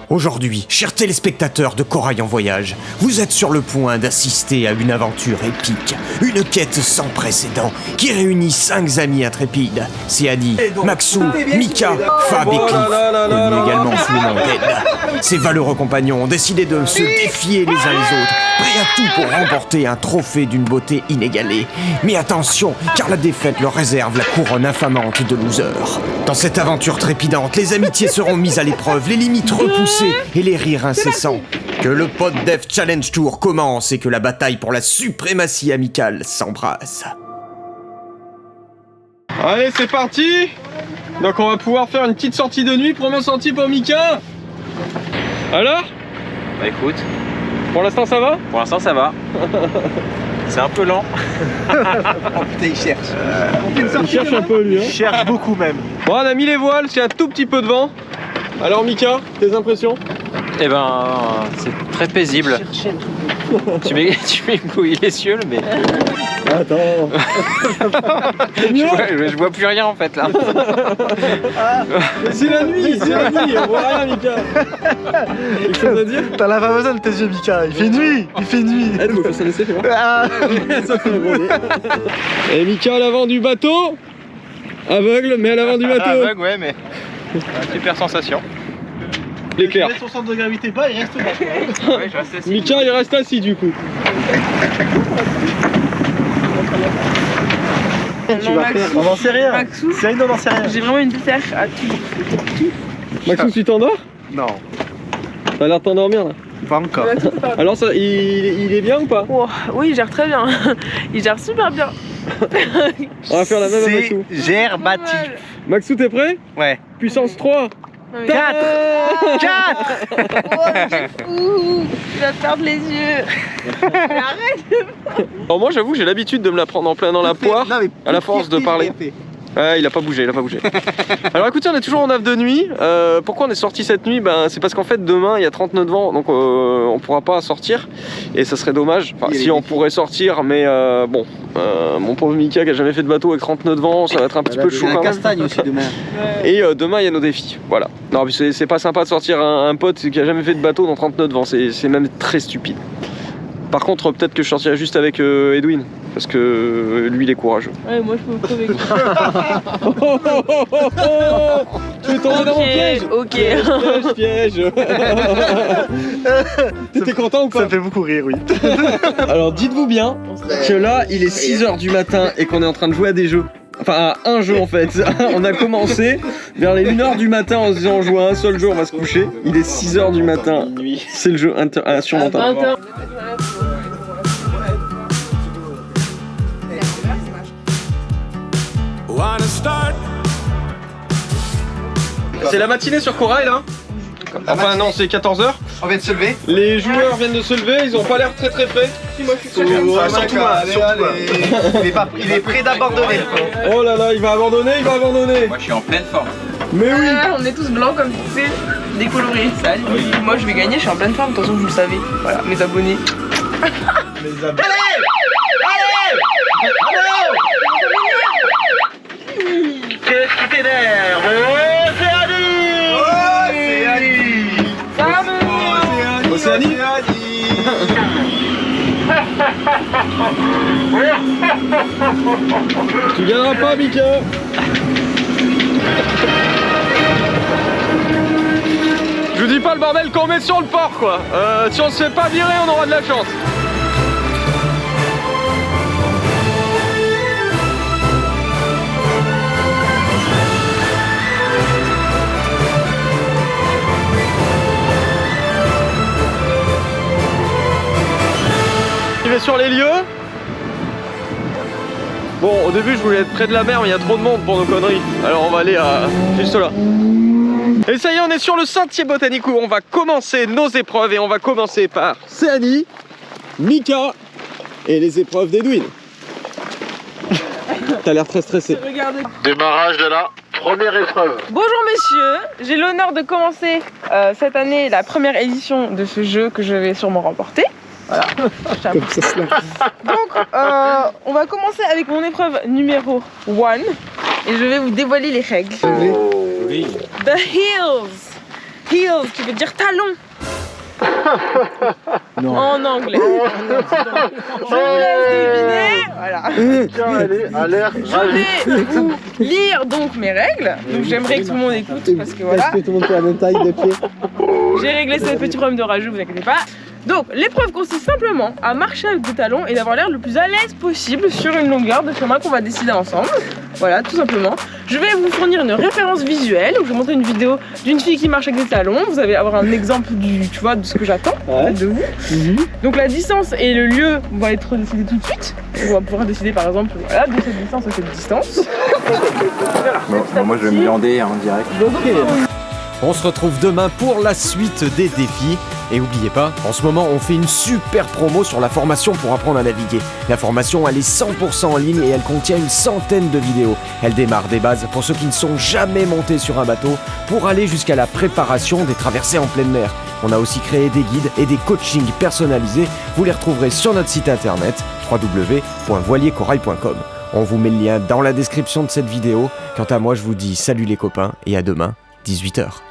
Aujourd'hui, chers téléspectateurs de Corail en voyage, vous êtes sur le point d'assister à une aventure épique, une quête sans précédent qui réunit 5 amis intrépides, Céanie, Maxou, Mika, Fab et Cliff, connus également sous le nom d'Ed. Ces valeureux compagnons ont décidé de se défier les uns les autres, prêts à tout pour remporter un trophée d'une beauté inégalée. Mais attention, car la défaite leur réserve la couronne infamante de loser. Dans cette aventure trépidante, les amitiés seront mises à l'épreuve, les limites repoussées et les rires incessants. Que le Pod Dev Challenge Tour commence et que la bataille pour la suprématie amicale s'embrasse. Allez, c'est parti. Donc on va pouvoir faire une petite sortie de nuit. Première sortie pour Mika. Alors? Bah écoute, Pour l'instant ça va? pour l'instant ça va. C'est un peu lent. Oh putain, il cherche. Il cherche un peu lui, hein. Il cherche beaucoup même. Bon, on a mis les voiles, c'est un tout petit peu de vent. Alors Mika, tes impressions? Eh ben, c'est très paisible. Tu m'éblouis les cieux, mais Attends. je vois plus rien en fait là. C'est la nuit, on voit rien Mika. Quelque chose à dire? T'en as pas besoin de tes yeux, Mika. Il fait nuit. Elle, faut que ça laisse, fais voir. Ah. Ça fait voler. Et Mika à l'avant du bateau. Aveugle, mais à l'avant du bateau. Aveugle, ouais, mais super sensation. L'éclair. Il met son centre de gravité bas, il reste bas. Ouais, je reste assis. Mika il reste assis du coup. Tu vas faire. On n'en sait rien. Maxou, C'est rien, on n'en sait rien. j'ai vraiment une déterre à tout. Maxou, tu t'endors? Non, T'as l'air de t'endormir là. pas encore. Alors ça, il est bien ou pas? Oh, oui, il gère très bien. Il gère super bien. On va faire la même à Maxou. gerbatif. Maxou, t'es prêt? Ouais. Puissance 3. 4. Oh, c'est fou. Tu vas te perdre les yeux. Mais arrête. Alors moi j'avoue que j'ai l'habitude de me la prendre en plein dans la poire Non, mais à la force de parler. Ouais, il a pas bougé, Alors écoutez, on est toujours en ave de nuit. Pourquoi on est sorti cette nuit? Ben c'est parce qu'en fait demain il y a 30 nœuds de vent, donc on pourra pas sortir et ça serait dommage. Enfin si on pourrait sortir, mais bon, mon pauvre Mika qui a jamais fait de bateau avec 30 nœuds de vent, ça va être un petit peu chaud quand même. Castagne aussi demain. Et demain il y a nos défis, voilà. Non, puis c'est pas sympa de sortir un pote qui a jamais fait de bateau dans 30 nœuds de vent, c'est même très stupide. Par contre, peut-être que je sortirai juste avec Edwin, parce que lui il est courageux. Ouais, moi je peux crever. Tu es tombé dans mon piège. Ok. Piège. T'es content ou Ça pas? me fait beaucoup rire, oui. Alors dites-vous bien que là il est 6h du matin et qu'on est en train de jouer à des jeux. Enfin à un jeu en fait. On a commencé vers les 1h du matin en se disant on joue à un seul jeu, on va se coucher. Il est 6h du matin. C'est le jeu insurmontable. C'est la matinée sur Corail là. Enfin non, c'est 14h. On vient de se lever. Les joueurs viennent de se lever, ils ont pas l'air très frais. Surtout moi. Il est prêt d'abandonner. Oh là là, il va abandonner. Moi je suis en pleine forme. Mais oui. On est tous blancs comme tu sais, décolorés. Salut. Moi je vais gagner, je suis en pleine forme, de toute façon vous le savez. Voilà, mes abonnés. Qu'est-ce qui t'énerve? Oh, c'est Ali! Oh, c'est Ali! Océanie. Tu gagneras pas, Mika. Je vous dis pas le bordel qu'on met sur le port quoi. Si on se fait pas virer, on aura de la chance. Sur les lieux. Bon, au début je voulais être près de la mer mais il y a trop de monde pour nos conneries. Alors on va aller juste là. Et ça y est, on est sur le Sentier Botanique où on va commencer nos épreuves et on va commencer par Céanie, Mika et les épreuves d'Edwin. T'as l'air très stressé. Regardez. Démarrage de la première épreuve. Bonjour messieurs, j'ai l'honneur de commencer cette année la première édition de ce jeu que je vais sûrement remporter. Voilà. Donc, on va commencer avec mon épreuve numéro 1 et je vais vous dévoiler les règles. The Hills. heels qui veut dire talon. En anglais. Je vous laisse deviner. Voilà. Je vais vous lire donc mes règles. Donc j'aimerais que tout le monde écoute parce que voilà. Est-ce que tout le monde fait la même taille de pied? J'ai réglé ce petit problème de rageux, vous inquiétez pas. Donc l'épreuve consiste simplement à marcher avec des talons et d'avoir l'air le plus à l'aise possible sur une longueur de chemin qu'on va décider ensemble. Voilà, tout simplement. Je vais vous fournir une référence visuelle où je vais montrer une vidéo d'une fille qui marche avec des talons. Vous allez avoir un exemple tu vois, de ce que j'attends de vous. Donc la distance et le lieu vont être décidés tout de suite. On va pouvoir décider par exemple voilà, de cette distance à cette distance. Bon, moi je vais me glander en direct. On se retrouve demain pour la suite des défis. Et n'oubliez pas, en ce moment, on fait une super promo sur la formation pour apprendre à naviguer. La formation, elle est 100% en ligne et elle contient une centaine de vidéos. Elle démarre des bases pour ceux qui ne sont jamais montés sur un bateau pour aller jusqu'à la préparation des traversées en pleine mer. On a aussi créé des guides et des coachings personnalisés. Vous les retrouverez sur notre site internet www.voiliercorail.com. On vous met le lien dans la description de cette vidéo. Quant à moi, je vous dis salut les copains et à demain, 18h.